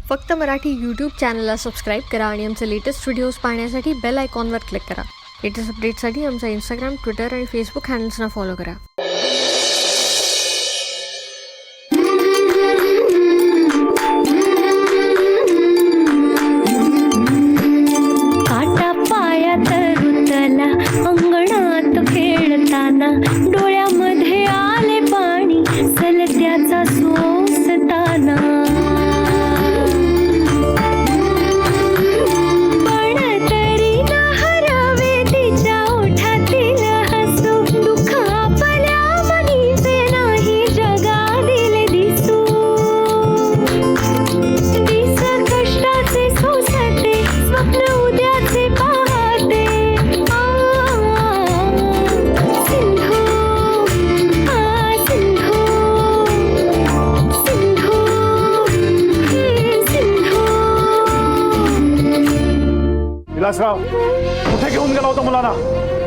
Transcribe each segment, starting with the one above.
फक्त मराठी यूट्यूब चॅनलला सबस्क्राईब करा आणि आमचे लेटेस्ट व्हिडिओज पाहण्यासाठी बेल आयकॉनवर क्लिक करा. लेटेस्ट अपडेट्ससाठी आमचा इंस्टाग्राम, ट्विटर आणि फेसबुक हँडल्सना फॉलो करा. काटा पायात रुतला अंगणात खेळताना डोळ्यामध्ये आले पाणी सलत्याचा सोसताना पण तरी न हरवे तिच्या ओठातील हसू दुःख आपल्या मनीचे नाही जगातील दिसू दिस कष्टाचे सोसते स्वप्न उद्याचे पाहते सिंधू विलासराव कुठे घेऊन गेला होता मुलांना?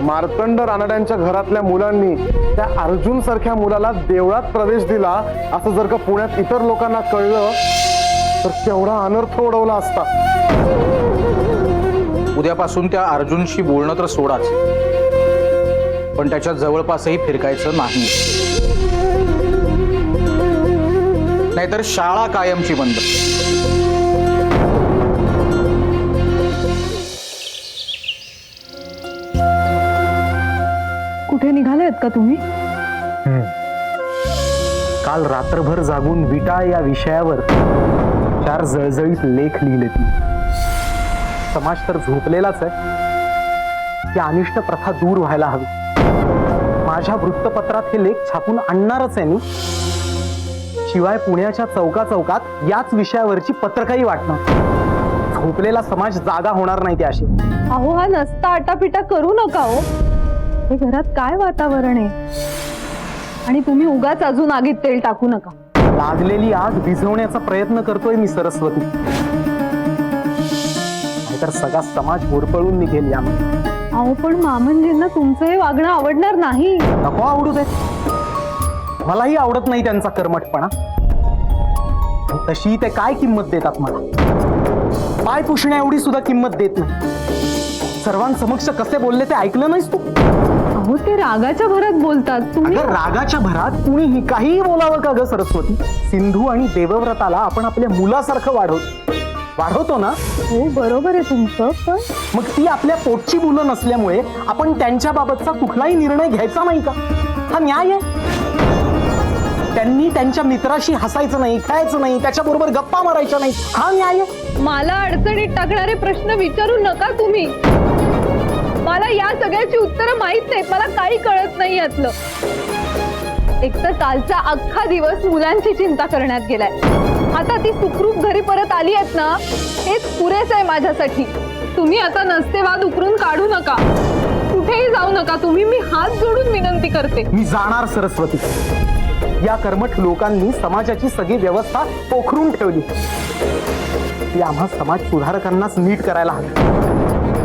मार्तंड रानड्यांच्या घरातल्या मुलांनी त्या अर्जुन सारख्या मुलाला देवळात प्रवेश दिला असं जर का पुण्यात इतर लोकांना कळलं तर केवढा अनर्थ ओढवला असता. उद्यापासून त्या अर्जुनशी बोलणं तर सोडाच, पण त्याच्या जवळपासही फिरकायचं नाही, नाहीतर शाळा कायमची बंद. कुठे निघालेत का तुम्ही? काल रात्रभर जागून विटाळ या विषयावर 4 जळजळीत लेख लिहिलेत. समाज तर झोपलेलाच आहे. ती अनिष्ट प्रथा दूर व्हायला हवी. माझ्या वृत्तपत्रात हे लेख छापून आणणारच आहे मी. शिवाय पुण्याच्या चौकात याच विषयावरची पत्रकही वाटणार. झोपलेला समाज जागा होणार नाही त्याशी. अहो, हा नसता आटापिटा करू नका हो. हे घरात काय वातावरण आहे आणि तुम्ही उगाच अजून आगीत तेल टाकू नका. लागलेली आग विझवण्याचा प्रयत्न करतोय मी सरस्वती, नाहीतर सगळा समाज होरपळून निघेल यामध्ये. अहो, पण मामनजींना तुमचं हे वागणं आवडणार नाही. नको आवडू दे, मलाही आवडत नाही त्यांचा कर्मठपणा. तशी ते काय किंमत देतात मला? पाय पुसण्या एवढी सुद्धा किंमत देत नाही. सर्वांसमक्ष कसे बोलले ते ऐकलं नाहीस तू? अहो, ते रागाच्या भरात बोलतात. तुम्ही अगं, रागाच्या भरात कुणीही काहीही बोलावं का ग सरस्वती? सिंधू आणि देवव्रताला आपण आपल्या मुलासारखं वाढवतो ना. हो, बरोबर आहे तुमचं, पण मग ती आपल्या पोटची मुलं नसल्यामुळे आपण त्यांच्या बाबतचा कुठलाही निर्णय घ्यायचा नाही का? हा न्याय आहे. त्यांनी त्यांच्या मित्राशी हसायचं नाही, खेळायचं नाही, त्याच्याबरोबर गप्पा मारायच्या नाही. हा न्याय आहे. मला अडचणीत टाकणारे प्रश्न विचारू नका तुम्ही. मला या सगळ्याची उत्तरं माहित नाहीत. मला काही कळत नाही यातलं. एक तर कालचा अख्खा दिवस मुलांची चिंता करण्यात गेलाय. आता ती सुखरूप घरी परत आली आहेत ना, हेच पुरेच आहे माझ्यासाठी. तुम्ही आता नसते वाद उकरून काढू नका. कुठेही जाऊ नका तुम्ही. मी हात जोडून विनंती करते. मी जाणार सरस्वती. या कर्मठ लोकांनी समाजाची सगळी व्यवस्था पोखरून ठेवली. ती आम्हा समाज सुधारकांनाच नीट करायला हवी.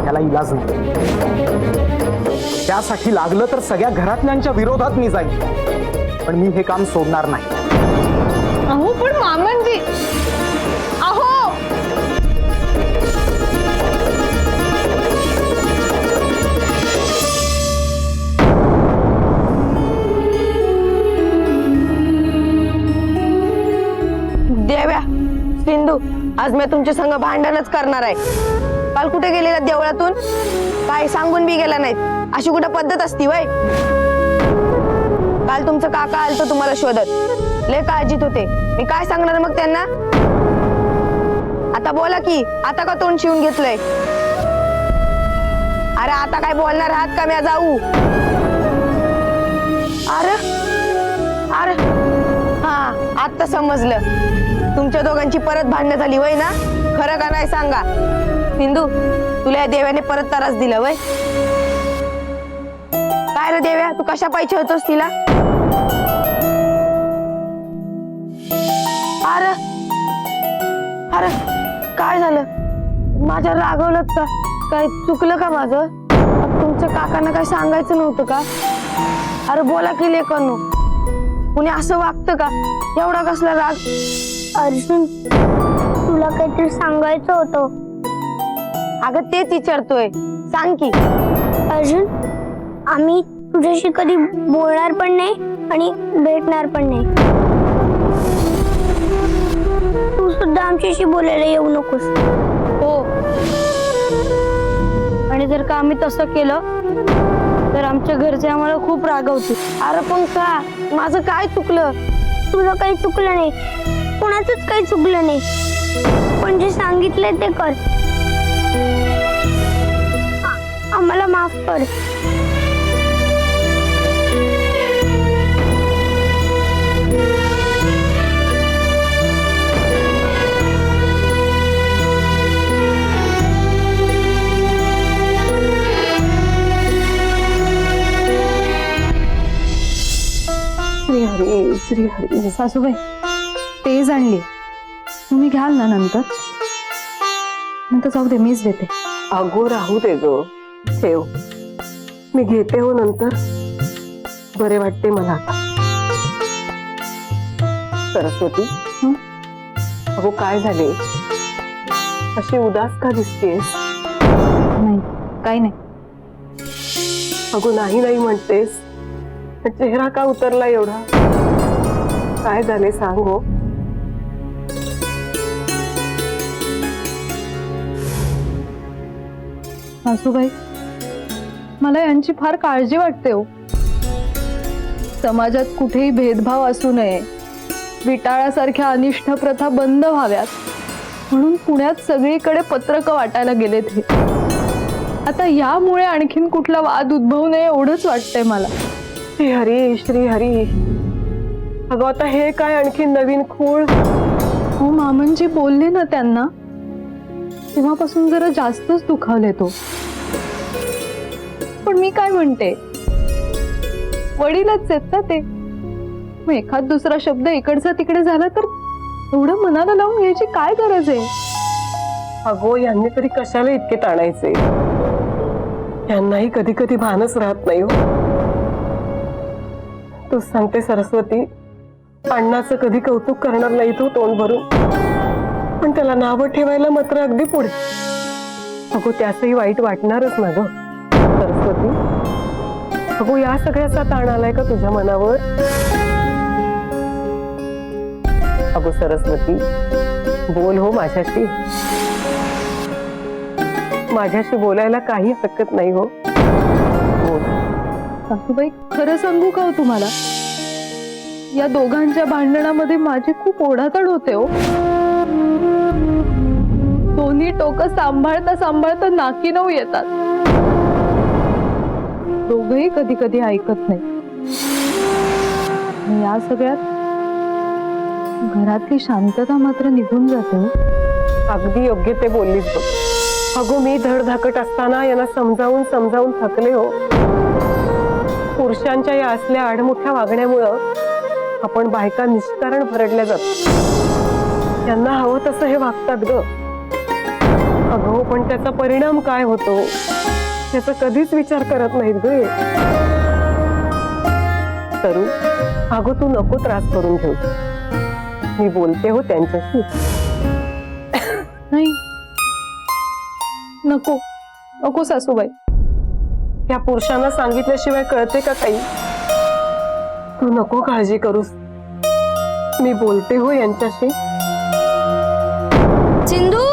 त्याला इलाज नाही. त्यासाठी लागलं तर सगळ्या घरातल्यांच्या विरोधात मी जाईल, पण मी हे काम सोडणार नाही. अहो, पण मामनजी, अहो, देव्या, सिंधू, आज मी तुमच्या संग भांडणच करणार आहे. काल कुठे गेलेला देवळातून? काही सांगून बी गेला नाहीत. अशी कुठं पद्धत असती वय? काल तुमचं काका आलतं तुम्हाला शोधत. लय काळजीत होते. मी काय सांगणार मग त्यांना? आता बोला की, आता का तोंड शिवून घेतलंय? अरे आता काय बोलणार आहात का? म्या जाऊ? अरे अरे हा, आता समजलं. तुमच्या दोघांची परत भांडणं झाली वय ना? खरं का नाही सांगा. सिंधू, तुला या देव्याने परत त्रास दिला वय? काय रे देव्या, तू कशा पाहिजे होतोस तिला? अरे अरे काय झालं? माझ्यावर रागवलं का? काय चुकलं का माझं? तुमच्या काकांना काय सांगायचं नव्हतं का? अरे बोला की लेकांनो, कुणी असं वागतं का? एवढा कसला राग? अर्जुन, तुला काही काहीतरी सांगायचं होतं. अगं तेच विचारतोय, सांग की. अर्जुन, आम्ही तुझ्याशी कधी बोलणार पण नाही आणि भेटणार पण नाही. तू सुद्धा आमच्याशी बोलायला येऊ नकोस. हो, आणि जर का आम्ही तसं केलं तर आमच्या घरचे आम्हाला खूप रागवतील. अरे पण का, माझं काय चुकलं? तुझं काही चुकलं नाही, कोणाचंच काही चुकलं नाही. पण जे सांगितलंय ते कर. आम्हाला माफ कर. श्री हरी. सासूबाई, तेज आणली, तुम्ही घ्याल ना नंतर? नंतर जाऊ दे, मीच देते. अगो राहू दे ग, ठेव, मी घेते हो नंतर. बरे वाटते मला आता. सरस्वती, अगो काय झाले, अशी उदास का दिसतेस? नाही, काही नाही. अगो नाही नाही म्हणतेस, चेहरा का उतरला एवढा? काय झाले सांग हो. सासूबाई, मला यांची फार काळजी वाटते हो. समाजात कुठेही भेदभाव असू नये, विटाळासारख्या अनिष्ट प्रथा बंद व्हाव्यात म्हणून पुण्यात सगळीकडे पत्रकं वाटायला गेलेत हे. आता यामुळे आणखीन कुठला वाद उद्भवू नये एवढंच वाटतंय मला. श्री हरी, श्री हरी. अगं आता हे काय आणखी नवीन खूळ? हो, मामनजी बोलले ना त्यांना, तेव्हापासून जरा जास्तच दुखावले तो. पण मी काय म्हणते, वडीलच आहेत ना ते. मग एखाद दुसरा शब्द इकडचा तिकडे झाला तर एवढं मनाला लावून घ्यायची काय गरज आहे? अगो यांनी तरी कशाला इतके ताणायचे? यांनाही कधी कधी भानच राहत नाही हो. तू सांगते सरस्वती, अण्णाचं कधी कौतुक करणार नाही तो तोंड भरून, पण त्याला नावं ठेवायला मात्र अगदी पुढे. अगो त्याचंही वाईट वाटणारच ना ग सरस्वती. अगो या सगळ्याचा ताण आलाय का तुझ्या मनावर? अगो सरस्वती, बोल हो माझ्याशी. माझ्याशी बोलायला काही हरकत नाही हो. बोल. सासूबाई, खरं सांगू का हो तुम्हाला, या दोघांच्या भांडणामध्ये माझी खूप ओढाताण होते हो. दोन्ही टोकं सांभाळता सांभाळता नाकी नऊ येतात. दोघही कधी कधी ऐकत नाही. आणि या सगळ्यात घरातली शांतता मात्र निघून जाते हो. अगदी योग्य ते बोललीस बघ. अगो मी धडधाकट असताना यांना समजावून समजावून थकले हो. पुरुषांच्या या असल्या आडमुठ्या वागण्यामुळं आपण बायका निष्कारण भरडल्या जातो. त्यांना हवं तसं हे वागतात ग. अगो पण त्याचा परिणाम काय होतो त्याचा कधीच विचार करत नाहीत ग. तरू, अगो तू नको त्रास करून घेऊ. मी बोलते हो त्यांच्याशी. नाही, नको नको सासूबाई. त्या पुरुषांना सांगितल्याशिवाय कळते का काही? तू नको काळजी करूस, मी बोलते हो यांच्याशी. सिंधू,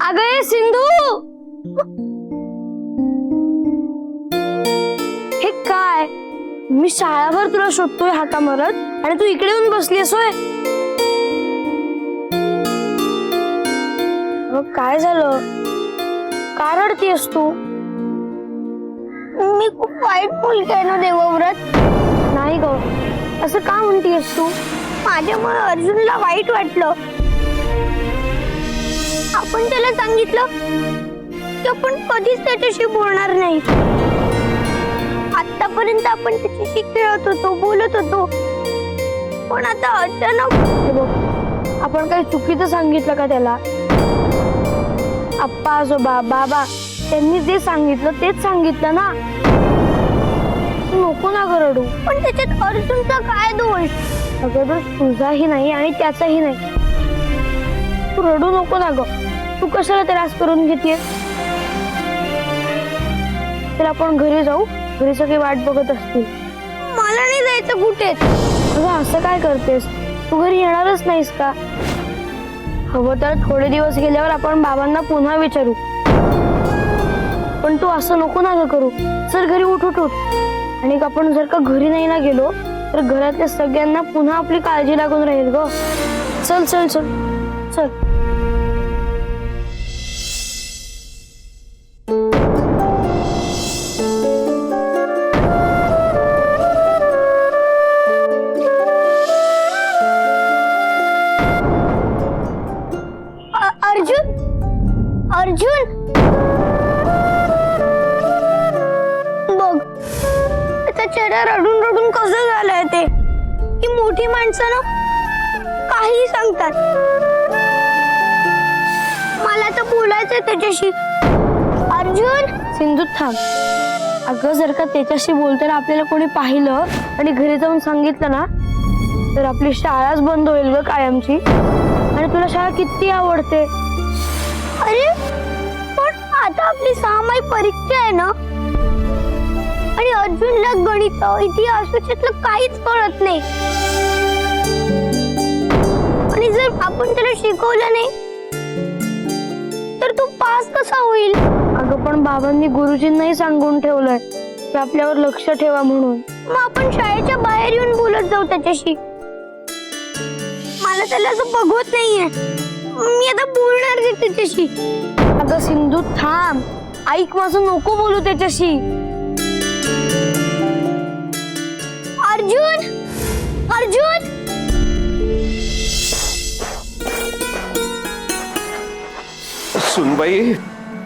अगं ये सिंधू. हे काय, मी शाळाभर तुला शोधतोय हाका मारत आणि तू इकडे येऊन बसलीस होय? काय झालं, का रडतीयस तू? मी खूप वाईट मुलगी आहे ना देवव्रत. नाही ग, असं का म्हणतीयस तू? माझ्यामुळे अर्जुनला वाईट वाटलं. आपण त्याला सांगितलं की आपण कधीच त्याच्याशी बोलणार नाही. आतापर्यंत आपण त्याच्याशी खेळत होतो, बोलत होतो, पण आता अचानक. आपण काही चुकीचं सांगितलं का त्याला? आप्पा आजोबा बाबा त्यांनी जे सांगितलं तेच सांगितलं ना. नको ना गरडू. पण त्याच्यात अर्जुनचा काय दोष? अगं दोष तुझाही नाही आणि त्याचाही नाही. तू रडू नको ना ग. तू कशाला त्रास करून घेतेय. तर आपण घरी जाऊ. घरी सगळे वाट बघत असतील. मला नाही जायचं कुठेच. अगं असं काय करतेस. तू घरी येणारच नाहीस का. हवं तर थोडे दिवस गेल्यावर आपण बाबांना पुन्हा विचारू. पण तू असं नको ना ग करू. चल घरी उठ उठ उठ. आणि आपण जर का घरी नाही ना गेलो तर घरातल्या सगळ्यांना पुन्हा आपली काळजी लागून राहील ग. चल चल चल चल. अर्जुन अर्जुन बघ त्याचा चेहरा रडून रडून कसं झालंय ते. ही मोठी माणसं ना काही सांगतात. मला तर बोलायचंय त्याच्याशी. अर्जुन सिंधू थांब. अगं जर का त्याच्याशी बोलताना आपल्याला कोणी पाहिलं आणि घरी जाऊन सांगितलं ना तर आपली शाळाच बंद होईल ग कायमची. आणि तुला शाळा किती आवडते. अरे पण आता आपली 6 माही परीक्षा आहे ना. आणि अर्जुनला गणित इतिहास याच्यातलं काहीच कळत नाही. आणि जर आपण त्याला शिकवलं नाही तर तो पास कसा होईल. अगं पण बाबांनी गुरुजींनाही सांगून ठेवलंय की आपल्यावर लक्ष ठेवा म्हणून. मग आपण शाळेच्या बाहेर येऊन बोलत जाऊ त्याच्याशी. मला त्याला असं बघवत नाहीये. मी आता बोलणार नाही त्याच्याशी. अगं सिंधू थांब. ऐक माझं. नको बोलू त्याच्याशी. अर्जुन अर्जुन सुनबाई.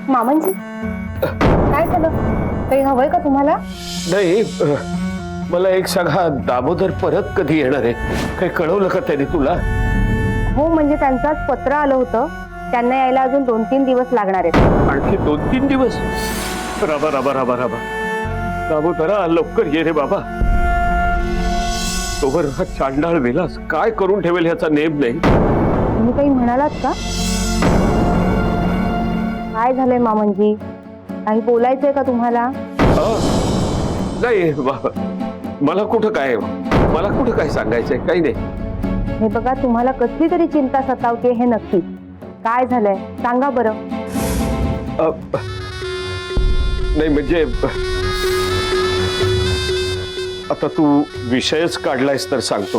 मामांजी काय झालं. काही हवंय का तुम्हाला. नाही मला एक सांगा, दामोदर परत कधी येणार आहे. काही कळवलं का त्याने तुला. हो म्हणजे त्यांचाच पत्र आलं होतं. त्यांना यायला अजून 2-3 दिवस लागणार आहेत. आणखी 2-3 दिवस. राबा राबा राबा राबा. दामोदरा लवकर ये रे बाबा. तोवर हा चांडाळ विलास काय करून ठेवेल ह्याचा नेम नाही. तुम्ही काही म्हणालात का. काय झालंय मामांजी. काही बोलायचंय का तुम्हाला. नाही बाबा, मला कुठं काय सांगायचंय. काही नाही. हे बघा तुम्हाला कसली तरी चिंता सतावते हे नक्की. काय झालंय सांगा बरं. नाही म्हणजे आता तू विषयच काढलायस तर सांगतो.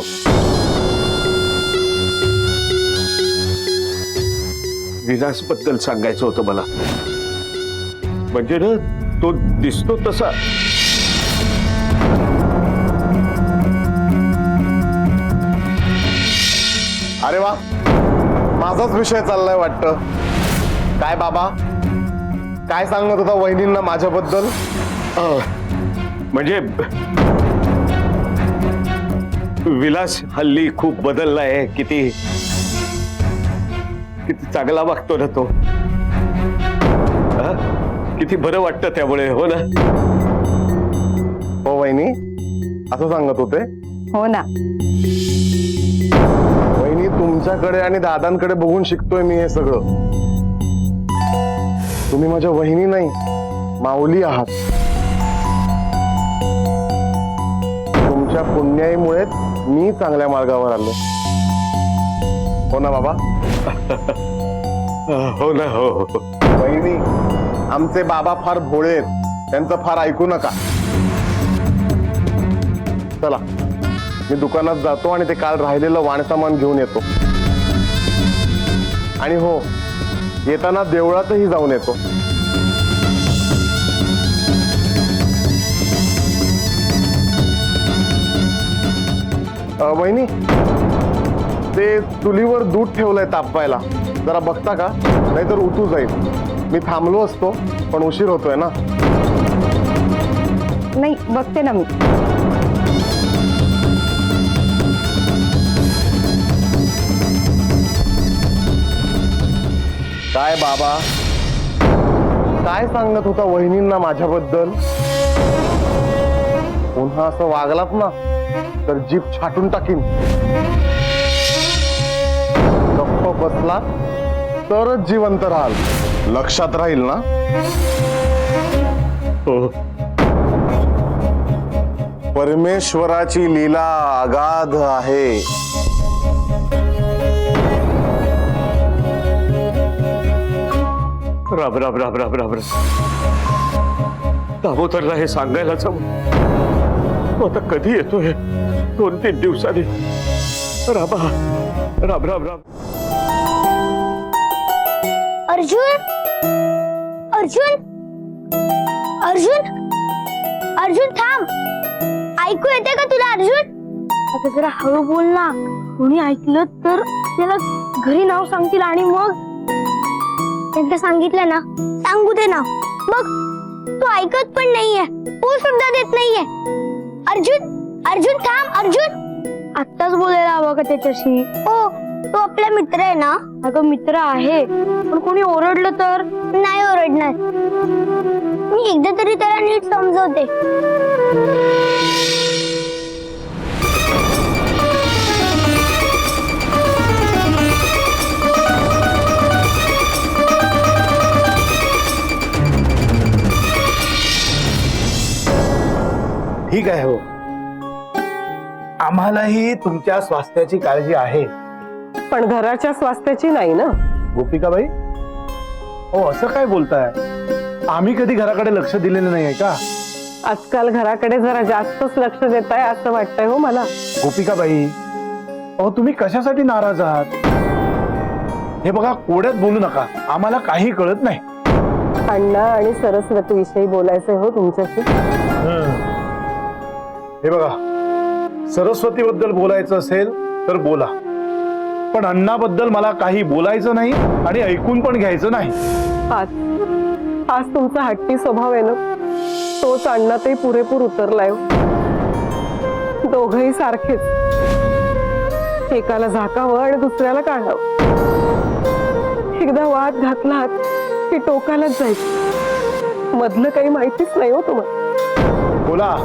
विलासबद्दल सांगायचं होतं मला. म्हणजे ना तो दिसतो तसा. अरे वा, माझाच विषय चाललाय वाटतं. काय बाबा, काय सांगत होता वहिनींना माझ्याबद्दल. म्हणजे विलास हल्ली खूप बदललाय. किती चांगला वागतो ना तो. किती बरं वाटतं त्यामुळे. हो ना. हो वहिनी असं सांगत होते. हो ना. वहिनी तुमच्याकडे आणि दादांकडे बघून शिकतोय मी हे सगळं. तुम्ही माझ्या वहिनी नाही, माऊली आहात. तुमच्या पुण्याईमुळे मी चांगल्या मार्गावर आलो. हो ना बाबा. हो ना. हो. वहिनी आमचे बाबा फार भोळे आहेत. त्यांचं फार ऐकू नका. चला मी दुकानात जातो आणि ते काल राहिलेलं वाणसामान घेऊन येतो. आणि हो, येताना देवळातही जाऊन येतो. वहिनी ते चुलीवर दूध ठेवलंय तापवायला. जरा बघता का, नाहीतर उतू जाईल. मी थांबलो असतो पण उशीर होतोय ना. नाही बघते ना मी. काय बाबा, काय सांगत होता वहिनींना माझ्याबद्दल. पुन्हा असं वागलात ना तर जीभ छाटून टाकीन. गप्प गप्प बसला तरच जिवंत राहाल. लक्षात राहील ना? हो. परमेश्वराची लीला अगाध आहे. राम राम राम राम राम राम. दामोदरला हे सांगायलाच हवं. तो आता कधी येतोय? 2-3 दिवसांनी. रामा, राम राम राम. अर्जुन अर्जुन अर्जुन अर्जुन थांब. ऐकू येते का तुला अर्जुन? आता जरा हळू बोल ना, कोणी ऐकलं तर त्याला घरी नाव सांगतील आणि मग एकदा सांगितलं ना, सांगू दे ना. बघ तू ऐकत पण नाहीये, बोल सुद्धा देत नाहीये. अर्जुन अर्जुन थांब. अर्जुन आत्ताच बोलायला हवं का त्याच्याशी? हो, तो आपला मित्र आहे ना. अगं मित्र आहे, पण कोणी ओरडलं तर? नाही ओरडणार. मी एकदा तरी त्याला नीट समजवते. ठीक आहे. हो, आम्हालाही तुमच्या स्वास्थ्याची काळजी आहे. पण घराच्या स्वास्थ्याची नाही ना. गोपिकाबाई, हो असं काय बोलताय? आम्ही कधी घराकडे लक्ष दिलेलं नाही आहे का? आजकाल घराकडे जरा जास्तच लक्ष देत आहे असं वाटतंय हो मला. गोपिकाबाई, अहो तुम्ही कशासाठी नाराज आहात? हे बघा, कोड्यात बोलू नका. आम्हाला काही कळत नाही. अण्णा आणि सरस्वती विषयी बोलायचंय हो तुमच्याशी. हे बघा, सरस्वती बद्दल बोलायचं असेल तर बोला, पण अण्णाबद्दल मला काही बोलायचं नाही आणि ऐकून पण घ्यायचं नाही. आज तुमचा हट्टी स्वभाव आहे ना, तोच अण्णातही पुरेपूर उतरलाय. दोघही सारखेच, एकाला झाकावं आणि दुसऱ्याला काढावं. एकदा वाद घातलात की टोकालाच जायचं. मधलं काही माहितीच नाही हो तुम्हाला. बोला.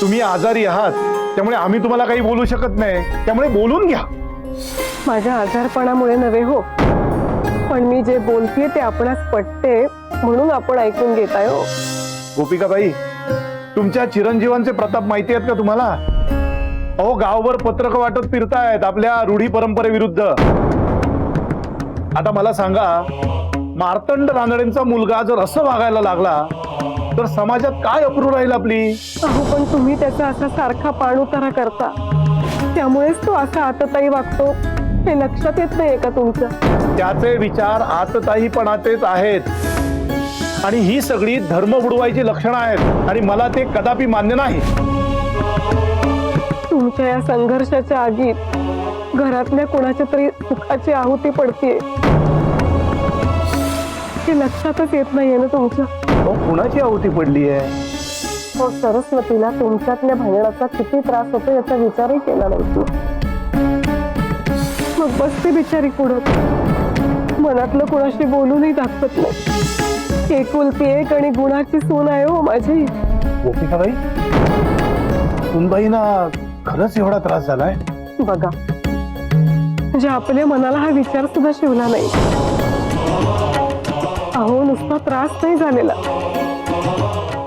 तुम्ही आजारी आहात, त्यामुळे आम्ही तुम्हाला काही बोलू शकत नाही. त्यामुळे बोलून घ्या. माझ्या आजारपणामुळे नव्हे हो, पण मी जे बोलतेय ते आपणास पटते म्हणून आपण ऐकून घेताय हो. गोपिकाबाई, तुमच्या चिरंजीवांचे प्रताप माहिती आहेत का तुम्हाला? अहो, गावभर पत्रक वाटत फिरतायत आपल्या रूढी परंपरेविरुद्ध. आता मला सांगा, मार्तंड रानडेंचा मुलगा जर असं वागायला लागला तर समाजात काय अप्रू राहील आपली? अहो, पण तुम्ही त्याचा असा सारखा पाणउतारा करता, त्यामुळेच तो असा आतताई वागतो. हे लक्षात येत नाहीये का तुमचं? त्याचे विचार आतताईपणाचेच आहेत आणि ही सगळी धर्म बुडवायची लक्षणं आहेत आणि मला ते कदापि मान्य नाही. तुमच्या या संघर्षाच्या आगीत घरातल्या कोणाच्या तरी सुखाची आहुती पडतीये, हे लक्षातच येत नाहीये ना तुमच्या? कुणाची आहुती पडली आहे? हो, सरस्वतीला तुमच्यातल्या भांडणाचा किती त्रास होतो याचा विचारही केला नाही. मग बसते बिचारी पुढत, मनातलं कोणाशी बोलूनही दाखवत नाही. एकुलती एक आणि गुणाची सून आहे हो माझी. गोपिकाबाई, सुनबाईंना खरंच एवढा त्रास झालाय? बघा, म्हणजे आपल्या मनाला हा विचार सुद्धा शिवला नाही. अहो, नुसता त्रास नाही झालेला,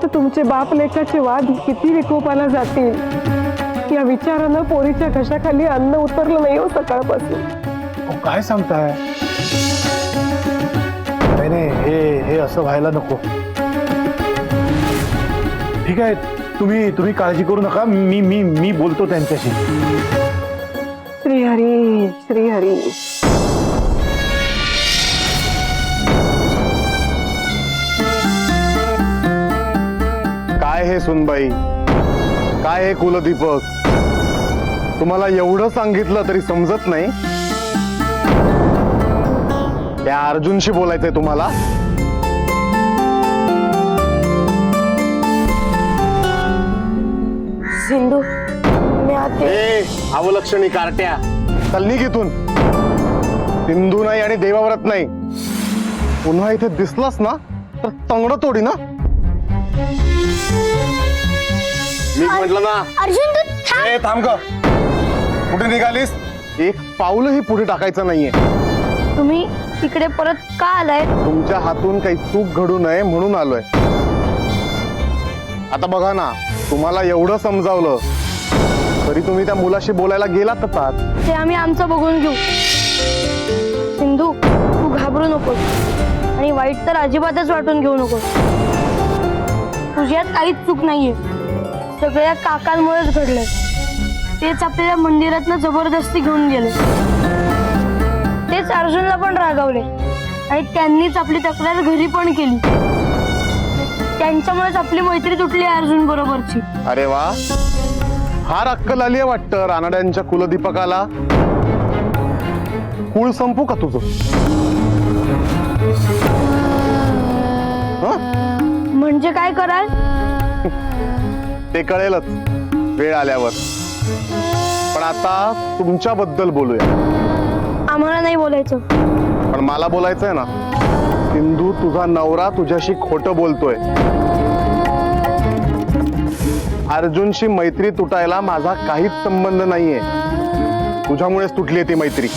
तर तुमचे बाप लेकाचे वाद किती विकोपाला जातील या विचारानं पोरीच्या घशाखाली अन्न उतरलं नाही हो सकाळपासून. काय सांगताय? नाही, हे असं व्हायला नको. ठीक आहे, तुम्ही काळजी करू नका. मी बोलतो त्यांच्याशी. श्रीहरी श्रीहरी. काय हे सुनबाई, काय हे कुलदीपक, तुम्हाला एवढं सांगितलं तरी समजत नाही? त्या अर्जुनशी बोलायचंय तुम्हाला? सिंधू, मी आता अवलक्षणी कार्ट्या, चल निघ इथून. सिंधू नाही आणि देवाव्रत नाही. पुन्हा इथे दिसलास ना तर तंगड तोडी ना. मी म्हटलं ना. अर्जुन तू थांब. थांब ग. कुठे निघालीस? एक पाऊलही पुढे टाकायचं नाहीये. तुम्ही इकडे परत का आलाय? तुमच्या हातून काही चूक घडू नये म्हणून आलोय. आता बघा ना, तुम्हाला एवढं समजावलं तरी तुम्ही त्या मुलाशी बोलायला गेलातच आहात. ते आम्ही आमचं बघून घेऊ. सिंधू, तू घाबरू नकोस आणि वाईट तर अजिबातच वाटून घेऊ नकोस. तुझ्यात काहीच चूक नाहीये. सगळ्या काकांमुळेच घडलंय. तेच आपल्याला मंदिरातनं जबरदस्ती घेऊन गेले. तेच अर्जुनला पण रागावले आणि त्यांनीच आपली तक्रार घरी पण केली. त्यांच्यामुळेच आपली मैत्री तुटली अर्जुन बरोबरची. अरे वा, फार अक्कल आली आहे वाटतं रानड्यांच्या कुलदीपकाला. कुळ संपू का तुझं? म्हणजे काय कराल? ते कळेलच वेळ आल्यावर. पण आता तुमच्याबद्दल बोलूया. आम्हाला नाही बोलायचं. पण मला बोलायचंय ना. सिंधू, तुझा नवरा तुझ्याशी खोटं बोलतोय. अर्जुनशी मैत्री तुटायला माझा काहीच संबंध नाहीये. तुझ्यामुळेच तुटली ती मैत्री.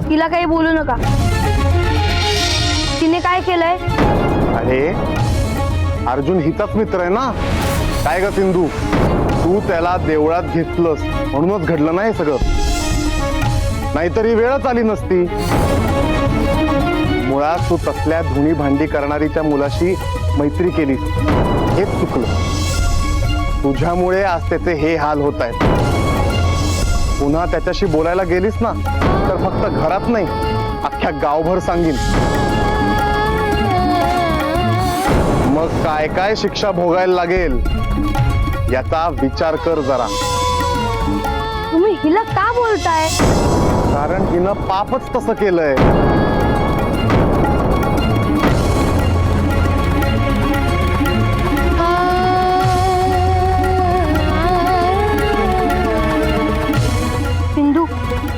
तिला काही बोलू नका. तिने काय केलंय? अरे, अर्जुन हिचाच मित्र आहे ना. काय ग सिंधू, तू त्याला देवळात घेतलंस म्हणूनच घडलं नाही सगळं. नाहीतर ही वेळच आली नसती. मुळात तू तसल्या धुणी भांडी करणारीच्या मुलाशी मैत्री केलीस, हेच चुकलं. तुझ्यामुळे आज त्याचे हे हाल होत आहेत. पुन्हा त्याच्याशी बोलायला गेलीस ना तर फक्त घरात नाही, अख्ख्या गावभर सांगीन. मग काय काय शिक्षा भोगायला लागेल याचा विचार कर जरा. तुम्ही हिला का बोलताय? कारण हिनं पापच तसं केलंय. सिंधू,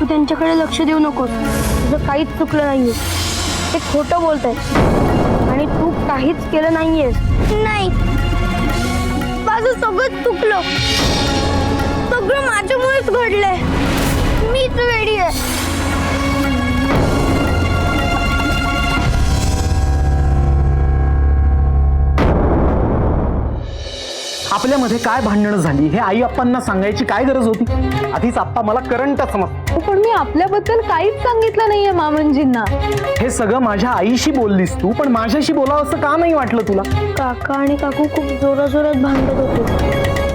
तू त्यांच्याकडे लक्ष देऊ नकोस. तुझं काहीच चुकलं नाहीये. ते खोटं बोलतायत आणि तू काहीच केलं नाहीयेस. नाही, माझं सगळं चुकलं. सगळं माझ्यामुळेच घडलंय. मीच वेडी आहे. आपल्यामध्ये काय भांडणं झाली हे आई अप्पांना सांगायची काय गरज होती? आधीच आप्पा मला करंट समज. पण मी आपल्याबद्दल काहीच सांगितलं नाहीये मामंजींना. हे सगळं माझ्या आईशी बोललीस तू, पण माझ्याशी बोलावं असं का नाही वाटलं तुला? काका आणि काकू खूप जोराजोरात भांडत होते.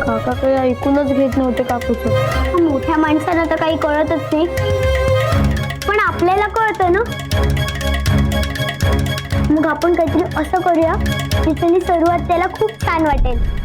काका काही ऐकूनच घेत नव्हते काकूचं. मोठ्या माणसांना तर काही कळतच नाही, पण आपल्याला कळतं ना. मग आपण काहीतरी असं करूया की त्याने सुरुवात त्याला खूप छान वाटेल.